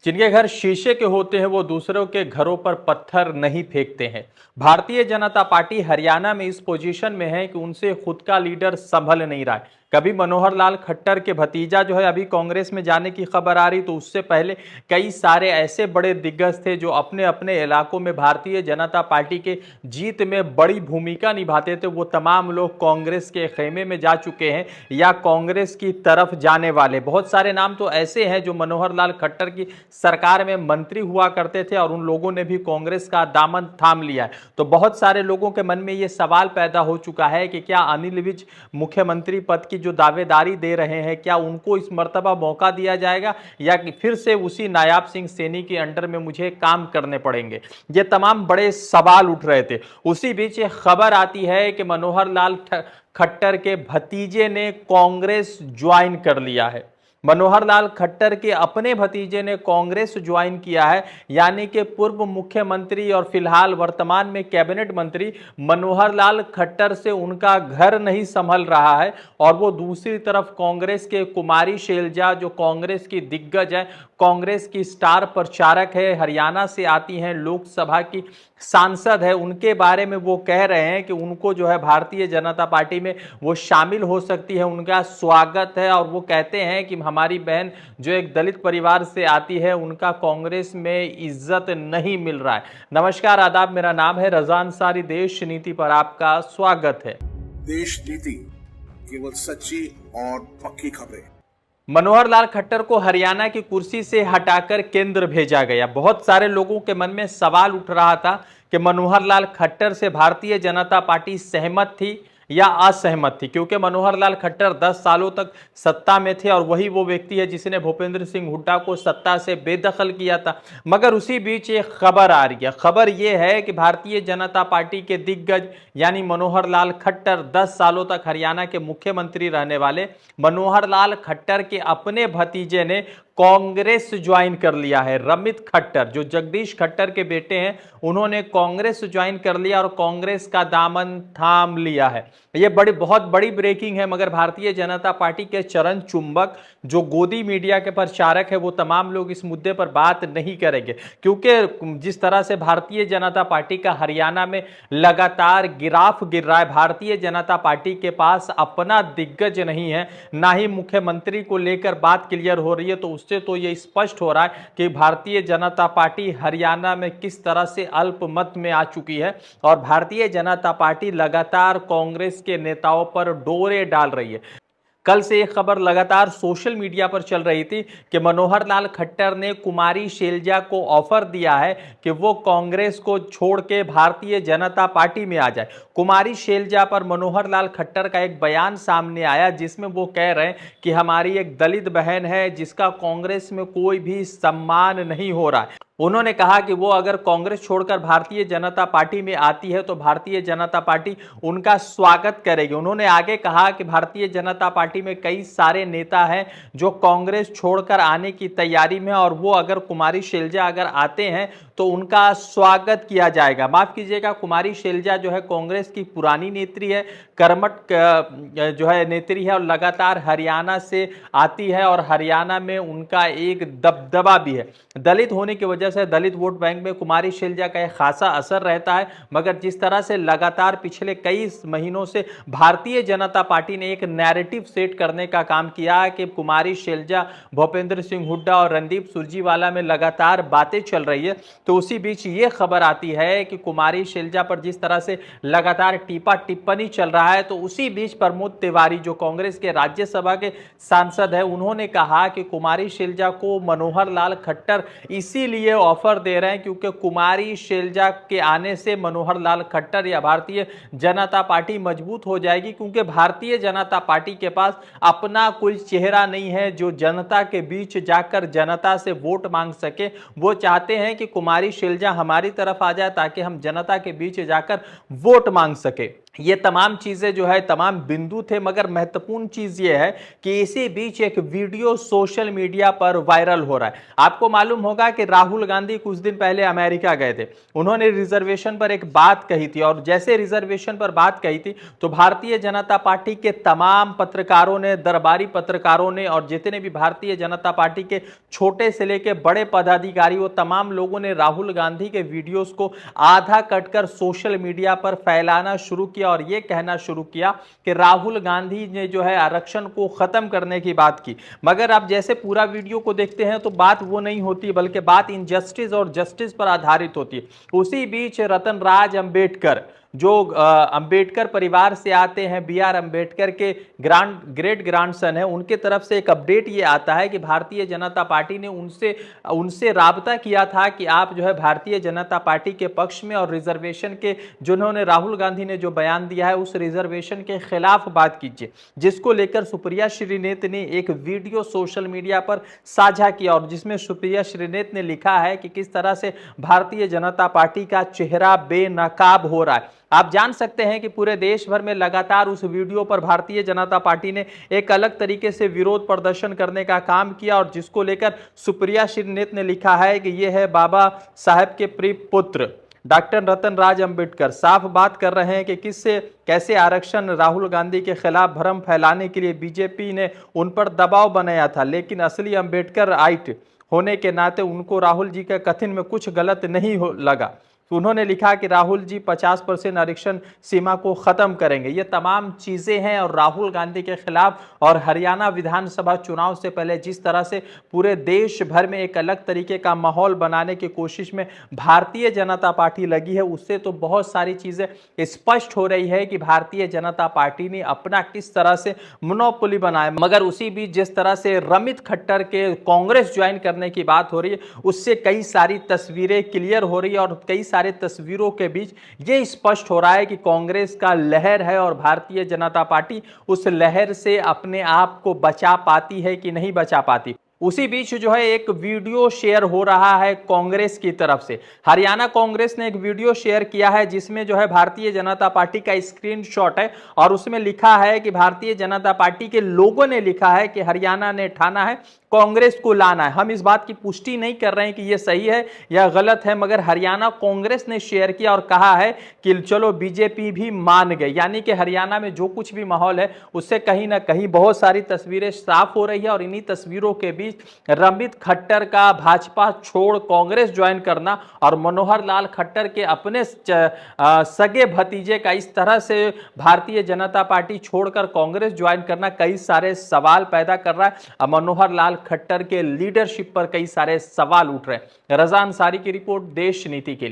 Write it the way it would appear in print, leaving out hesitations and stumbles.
जिनके घर शीशे के होते हैं वो दूसरों के घरों पर पत्थर नहीं फेंकते हैं। भारतीय जनता पार्टी हरियाणा में इस पोजीशन में है कि उनसे खुद का लीडर संभल नहीं रहा है। कभी मनोहर लाल खट्टर के भतीजा जो है अभी कांग्रेस में जाने की खबर आ रही, तो उससे पहले कई सारे ऐसे बड़े दिग्गज थे जो अपने अपने इलाकों में भारतीय जनता पार्टी के जीत में बड़ी भूमिका निभाते थे। वो तमाम लोग कांग्रेस के खेमे में जा चुके हैं या कांग्रेस की तरफ जाने वाले। बहुत सारे नाम तो ऐसे हैं जो मनोहर लाल खट्टर की सरकार में मंत्री हुआ करते थे और उन लोगों ने भी कांग्रेस का दामन थाम लिया है। तो बहुत सारे लोगों के मन में यह सवाल पैदा हो चुका है कि क्या अनिल विज मुख्यमंत्री पद की जो दावेदारी दे रहे हैं, क्या उनको इस मर्तबा मौका दिया जाएगा या कि फिर से उसी नायाब सिंह सैनी के अंडर में मुझे काम करने पड़ेंगे। ये तमाम बड़े सवाल उठ रहे थे। उसी बीच ये खबर आती है कि मनोहर लाल खट्टर के भतीजे ने कांग्रेस ज्वाइन कर लिया है। मनोहर लाल खट्टर के अपने भतीजे ने कांग्रेस ज्वाइन किया है, यानी कि पूर्व मुख्यमंत्री और फिलहाल वर्तमान में कैबिनेट मंत्री मनोहर लाल खट्टर से उनका घर नहीं संभल रहा है और वो दूसरी तरफ कांग्रेस के कुमारी शैलजा, जो कांग्रेस की दिग्गज है, कांग्रेस की स्टार प्रचारक है, हरियाणा से आती हैं, लोकसभा की सांसद है, उनके बारे में वो कह रहे हैं कि उनको जो है भारतीय जनता पार्टी में वो शामिल हो सकती है, उनका स्वागत है। और वो कहते हैं कि हमारी बहन जो एक दलित परिवार से आती है, उनका कांग्रेस में इज्जत नहीं मिल रहा है। नमस्कार, आदाब, मेरा नाम है रजा अंसारी। देश नीति पर आपका स्वागत है। देश नीति केवल सच्ची और पक्की खबरें। मनोहर लाल खट्टर को हरियाणा की कुर्सी से हटाकर केंद्र भेजा गया। बहुत सारे लोगों के मन में सवाल उठ रहा था कि मनोहर लाल खट्टर से भारतीय जनता पार्टी सहमत थी या असहमत थी, क्योंकि मनोहर लाल खट्टर 10 सालों तक सत्ता में थे और वही वो व्यक्ति है जिसने भूपेंद्र सिंह हुड्डा को सत्ता से बेदखल किया था। मगर उसी बीच एक खबर आ रही है। खबर यह है कि भारतीय जनता पार्टी के दिग्गज यानी मनोहर लाल खट्टर, 10 सालों तक हरियाणा के मुख्यमंत्री रहने वाले मनोहर लाल खट्टर के अपने भतीजे ने कांग्रेस ज्वाइन कर लिया है। रमित खट्टर, जो जगदीश खट्टर के बेटे हैं, उन्होंने कांग्रेस ज्वाइन कर लिया और कांग्रेस का दामन थाम लिया है। यह बहुत बड़ी ब्रेकिंग है। मगर भारतीय जनता पार्टी के चरण चुंबक, जो गोदी मीडिया के प्रचारक है, वो तमाम लोग इस मुद्दे पर बात नहीं करेंगे, क्योंकि जिस तरह से भारतीय जनता पार्टी का हरियाणा में लगातार गिराफ गिर रहा है, भारतीय जनता पार्टी के पास अपना दिग्गज नहीं है, ना ही मुख्यमंत्री को लेकर बात क्लियर हो रही है। तो उससे तो यह स्पष्ट हो रहा है कि भारतीय जनता पार्टी हरियाणा में किस तरह से अल्पमत में आ चुकी है और भारतीय जनता पार्टी लगातार कांग्रेस के नेताओं पर डोरे डाल रही है। कल से एक खबर लगातार सोशल मीडिया पर चल रही थी कि मनोहर लाल खट्टर ने कुमारी शैलजा को ऑफर दिया है कि वो कांग्रेस को छोड़ के भारतीय जनता पार्टी में आ जाए। कुमारी शैलजा पर मनोहर लाल खट्टर का एक बयान सामने आया जिसमें वो कह रहे हैं कि हमारी एक दलित बहन है जिसका कांग्रेस में कोई भी सम्मान नहीं हो रहा है। उन्होंने कहा कि वो अगर कांग्रेस छोड़कर भारतीय जनता पार्टी में आती है तो भारतीय जनता पार्टी उनका स्वागत करेगी। उन्होंने आगे कहा कि भारतीय जनता पार्टी में कई सारे नेता हैं जो कांग्रेस छोड़कर आने की तैयारी में, और वो अगर कुमारी शैलजा अगर आते हैं तो उनका स्वागत किया जाएगा। माफ कीजिएगा, कुमारी शैलजा जो है कांग्रेस की पुरानी नेत्री है, कर्मठ जो है नेत्री है और लगातार हरियाणा से आती है और हरियाणा में उनका एक दबदबा भी है। दलित होने की वजह से दलित वोट बैंक में कुमारी शैलजा का एक खासा असर रहता है। मगर जिस तरह से लगातार पिछले कई महीनों से भारतीय जनता पार्टी ने एक नैरेटिव सेट करने का काम किया कि कुमारी शैलजा, भूपेंद्र सिंह हुड्डा और रणदीप सुरजेवाला में लगातार बातें चल रही है, तो उसी बीच ये खबर आती है कि कुमारी शैलजा पर जिस तरह से लगातार टीपा टिप्पणी चल रहा है, तो उसी बीच प्रमोद तिवारी, जो कांग्रेस के राज्यसभा के सांसद है, उन्होंने कहा कि कुमारी शैलजा को मनोहर लाल खट्टर इसीलिए ऑफर दे रहे हैं क्योंकि कुमारी शैलजा के आने से मनोहर लाल खट्टर या भारतीय जनता पार्टी मजबूत हो जाएगी, क्योंकि भारतीय जनता पार्टी के पास अपना कोई चेहरा नहीं है जो जनता के बीच जाकर जनता से वोट मांग सके। वो चाहते हैं कि कुमारी शैलजा हमारी तरफ आ जाए ताकि हम जनता के बीच जाकर वोट मांग सके। ये तमाम चीजें जो है तमाम बिंदु थे, मगर महत्वपूर्ण चीज ये है कि इसी बीच एक वीडियो सोशल मीडिया पर वायरल हो रहा है। आपको मालूम होगा कि राहुल गांधी कुछ दिन पहले अमेरिका गए थे, उन्होंने रिजर्वेशन पर एक बात कही थी और जैसे रिजर्वेशन पर बात कही थी तो भारतीय जनता पार्टी के तमाम पत्रकारों ने, दरबारी पत्रकारों ने और जितने भी भारतीय जनता पार्टी के छोटे से लेकर बड़े पदाधिकारी, वो तमाम लोगों ने राहुल गांधी के वीडियोस को आधा कटकर सोशल मीडिया पर फैलाना शुरू किया और यह कहना शुरू किया कि राहुल गांधी ने जो है आरक्षण को खत्म करने की बात की। मगर आप जैसे पूरा वीडियो को देखते हैं तो बात वो नहीं होती, बल्कि बात इनजस्टिस और जस्टिस पर आधारित होती है। उसी बीच रतन राज अंबेडकर, जो अंबेडकर परिवार से आते हैं, बी आर अंबेडकर के ग्रेट ग्रैंडसन है, उनके तरफ से एक अपडेट ये आता है कि भारतीय जनता पार्टी ने उनसे राबता किया था कि आप जो है भारतीय जनता पार्टी के पक्ष में और रिजर्वेशन के जिन्होंने राहुल गांधी ने जो बयान दिया है उस रिजर्वेशन के खिलाफ बात कीजिए, जिसको लेकर सुप्रिया श्रीनेत ने एक वीडियो सोशल मीडिया पर साझा किया और जिसमें सुप्रिया श्रीनेत ने लिखा है कि किस तरह से भारतीय जनता पार्टी का चेहरा बेनकाब हो रहा है। आप जान सकते हैं कि पूरे देश भर में लगातार उस वीडियो पर भारतीय जनता पार्टी ने एक अलग तरीके से विरोध प्रदर्शन करने का काम किया और जिसको लेकर सुप्रिया श्रीनेत ने लिखा है कि यह है बाबा साहब के प्रिय पुत्र डॉक्टर रतन राज अंबेडकर, साफ बात कर रहे हैं कि किससे कैसे आरक्षण राहुल गांधी के खिलाफ भ्रम फैलाने के लिए बीजेपी ने उन पर दबाव बनाया था, लेकिन असली अंबेडकर आइट होने के नाते उनको राहुल जी के कथन में कुछ गलत नहीं लगा। तो उन्होंने लिखा कि राहुल जी 50% आरक्षण सीमा को खत्म करेंगे। ये तमाम चीजें हैं और राहुल गांधी के खिलाफ और हरियाणा विधानसभा चुनाव से पहले जिस तरह से पूरे देश भर में एक अलग तरीके का माहौल बनाने की कोशिश में भारतीय जनता पार्टी लगी है, उससे तो बहुत सारी चीजें स्पष्ट हो रही है कि भारतीय जनता पार्टी ने अपना किस तरह से मोनोपोली बनाया। मगर उसी बीच जिस तरह से रमित खट्टर के कांग्रेस ज्वाइन करने की बात हो रही है, उससे कई सारी तस्वीरें क्लियर हो रही है और कई सारी तस्वीरों के बीच यह स्पष्ट हो रहा है कि कांग्रेस का लहर है और भारतीय जनता पार्टी उस लहर से अपने आप को बचा पाती है कि नहीं बचा पाती। उसी बीच जो है एक वीडियो शेयर हो रहा है कांग्रेस की तरफ से। हरियाणा कांग्रेस ने एक वीडियो शेयर किया है जिसमें जो है भारतीय जनता पार्टी का स्क्रीनशॉट है और उसमें लिखा है कि भारतीय जनता पार्टी के लोगों ने लिखा है कि हरियाणा ने ठाना है कांग्रेस को लाना है। हम इस बात की पुष्टि नहीं कर रहे हैं कि यह सही है या गलत है, मगर हरियाणा कांग्रेस ने शेयर किया और कहा है कि चलो बीजेपी भी मान गए, यानी कि हरियाणा में जो कुछ भी माहौल है उससे कहीं ना कहीं बहुत सारी तस्वीरें साफ हो रही है। और इन्हीं तस्वीरों के बीच रमित खट्टर का भाजपा छोड़ कांग्रेस ज्वाइन करना और मनोहर लाल खट्टर के अपने सगे भतीजे का इस तरह से भारतीय जनता पार्टी छोड़कर कांग्रेस ज्वाइन करना कई सारे सवाल पैदा कर रहा है। मनोहर लाल खट्टर के लीडरशिप पर कई सारे सवाल उठ रहे हैं। रजा अंसारी की रिपोर्ट, देश नीति के लिए।